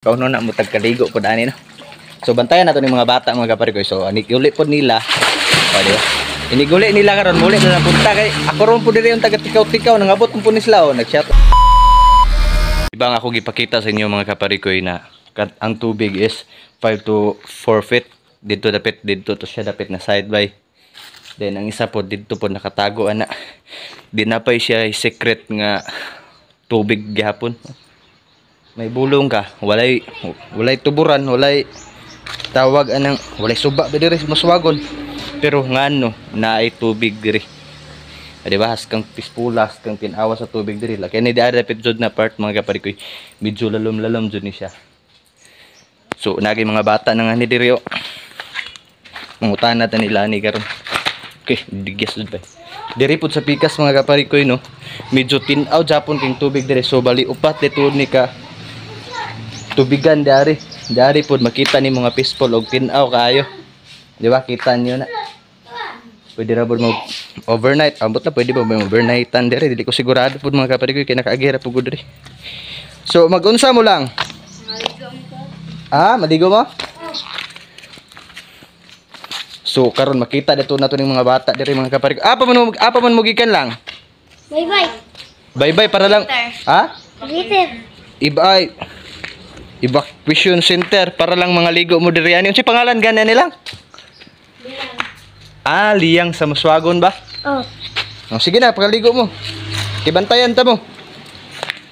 Kauno na mo tagkaligo pod ani no. So bantayan nato ni mga bata mga kapare ko. So anik uli pod nila. O di ba? Iniguli nila karon muli na punta kay ako ron pod diri yung taga tikaw-tikaw nangabot mo ni sila o nag-chat. Ibang ako gipakita sa inyo mga kapare ko na ang tubig is 5 to 4 feet dito dapit dito to siya dapit na side by. Then ang isa pod dito pod nakatago ana. Dinapay siya secret nga tubig gihapon. May bulong ka, walay tuburan, walay tawag anang walay suba diri maswagon. Pero ngano naay tubig diri. Di ba kang pispulas kang tinawa sa tubig diri. Kaya ni diara dapat jud na part mga kapare ko, medyo lalom-lalom jud ni siya. So nagi mga bata nang ani diri o. Mangutan natin nila ni karon. Okay, digyas jud ba. Diri pud sa pikas mga kapare ko no. Medyo tinaw japon king tubig diri so bali upat dito ni ka tubigan dari pod makita ni mga peaceful og tinaw kaayo. Di ba kita niyo na. Pwede ra pod mo overnight. Ambot na pwede ba mo overnightan diri dili ko sigurado pod mga kapare ko kay nakaagira pud diri. So magunsa mo lang. Maligo mo? So karon makita dito nato ning mga bata diri mga kapare ko. Apa man mugikan lang. Bye-bye. Bye-bye para lang. Later. Evacuation center para lang mga ligo mo diri ani. Unsa pangalan ganyan nila? Liyang sa Maswagon ba? Sige na, pagaligo mo. Kibantayan ta mo.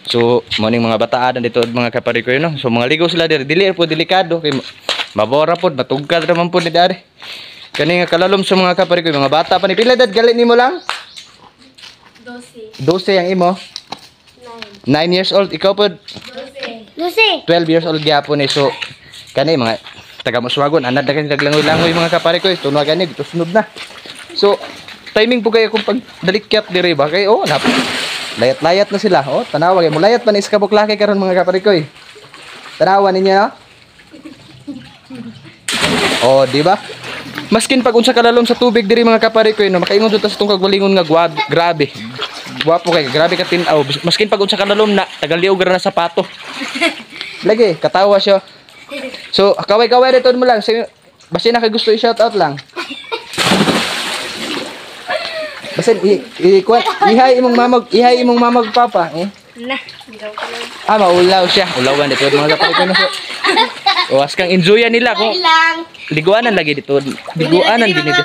So, morning mga bataan dito mga kapare ko no. So mga ligo sila diri. Dili po delikado kay mabora pod, matugkad ra man pod ni dari. Kani nga kalalom sa mga kapare ko, mga bata pa ni pila dad galit nimo lang? 12 ang imo? 9 years old. Ikaw pod? 12 years old gyapon eh. So kani mga taga Maswagon anad na kani naglangoy-langoy mga kapare ko tunwa gani dito sunod na. So timing po kayo kung pag dalikyat diri ba kay layat-layat na sila tanawa kay mo layat pa ni sa kabuklake karon mga kapare ko tanawa ninyo di ba maskin pag unsa kalalom sa tubig diri mga kapare ko no makaingon jud ta sa tong kagwalingon nga grabe guwapo kay grabe ka tinaw maskin pag unsa kalalom na tagaliog ra na sapato lagi katawa siya. So kaway-kaway dito mo lang basin na kay gusto i-shout out lang basin ihay imong mamag papa maulaw siya ulawan dito mga kapare ko no was kang enjoyan nila kung liguanan lagi dito liguanan din dito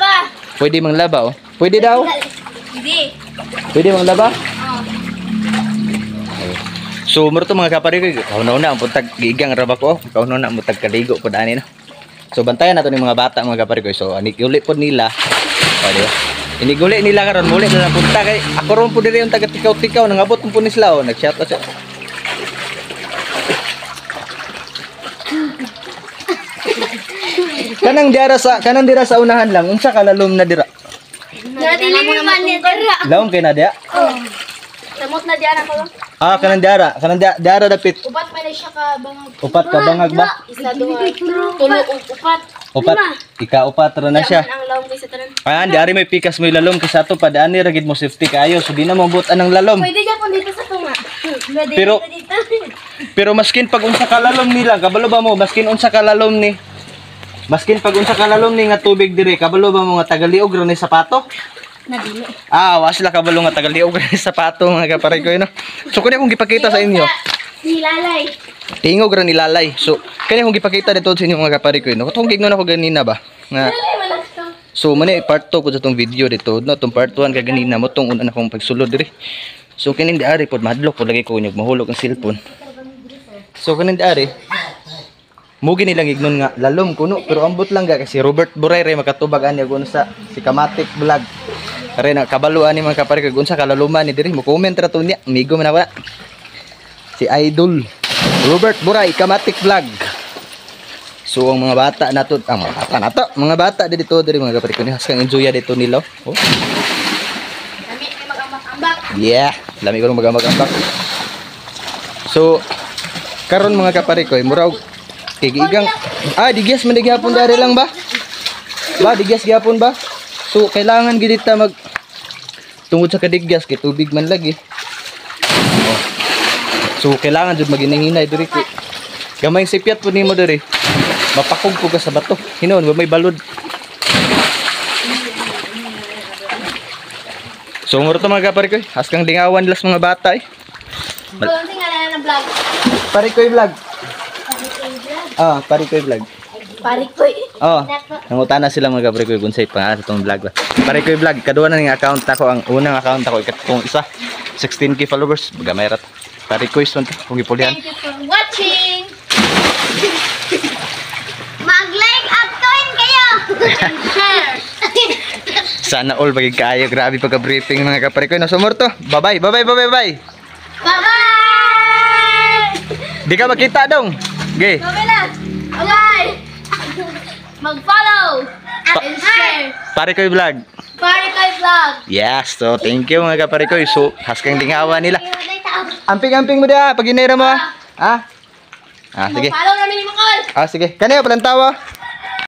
pwede mang laba pwede daw pwede mang laba. So muro to mga kapare ko kauna-una ang puntag giigang ra ba ko kauna-una mo tagkaligo pod ani no. So bantayan nato ni mga bata mga kapare ko. So anik uli pod nila di ba iniguli nila karon muli na punta kay ako ron pod diri yung taga tikaw-tikaw nangabot mo ni sila nag-chat siya. Kanang dira sa unahan lang unsa kalalom na dira? Dili man ni dira. Lawom kay na dia? Samot na diara ko lang. Kanang dara dapit. Upat man siya ka bangag. Upat ka bangag ba? Isa duha. Tulo upat. Upat. Ika-upat ra na siya. Ang lawom kay sa tanan. Di ari may pikas mo lalom kasi ato pa daani ra gid mo safety kaayo so di na mabutan ang lalom. Pwede gyapon dito sa tunga. Pero maskin pag unsa ka lalom nila kabalo ba mo maskin unsa ka lalom ni maskin pag unsa ka lalom ni nga tubig diri kabalo ba mo nga tagaliog ra ni sapato? Nadili. Wa sila kabalo nga tagaliog ra ni sapato mga kapare ko no. So kunya akong gipakita sa inyo. Nilalay. Tingog ra nilalay. So kanya akong gipakita dito sa inyo mga kapare ko no. Katong gignon ako ganina ba nga so mani part 2 po sa tong video dito no tong part 1 ka ganina mo tong una na akong pagsulod diri. So kining diari pod mahadlok pod lagi ko nyug mahulog ang cellphone. So kining diari mugi nilang ignon nga lalom kuno pero ambot lang ga kasi Robert Burayre makatubag ani kuno sa si Kamatik Vlog. Kare na kabaluan ni mga kapare ko unsa kalaluman ni diri mo comment ra to niya amigo man wala. Si Idol Robert Buray Kamatik Vlog. So ang mga bata nato mga bata dito diri mga kapare ko ni haskang enjoy dito nila. Lami kay mag-ambak-ambak. Yeah, lami ko mag-ambak-ambak. So karon mga kapare ko murag gigang digyas man gyapon dari lang ba? Digyas gyapon ba? So kailangan gid ta mag tungod sa kadiggas kay tubig man lagi. So kailangan jud maghinay-hinay diri kay Gamay sipyat po nimo diri. Mapakog ko ka sa bato. Hinon, wa may balod. Sungor to mga kapare ko. Haskang dingawan las mga bata eh. Kung tingala na vlog. Pare ko vlog. Ah, pare ko vlog. Pari ko eh. Oh, nangutana sila mga kapare ko kung sa pangalan sa tong vlog ba. Pare ko vlog, kaduha na ning account ako, ang unang account ako ikatong isa. 16k followers, gamay rat. Pare ko is man to, kung ipulihan. Thank you for watching. Mag-like at comment kayo. And share. Sana all bagay kaayo, grabe pagka-briefing mga kapare ko. No, sumor to. Bye-bye, bye-bye, bye-bye, bye. Bye-bye. Di ka makita dong. Okay. Bye na. Bye. Mag-follow and share. Pare ko vlog. Pari ko vlog. Yes, so thank you mga kapare ko. So, haskang dingawan nila. Amping-amping mo dia pag inera mo. Ah? Ah, sige. Follow namin ni Makol. Ah, sige. Kaniya palang tawa.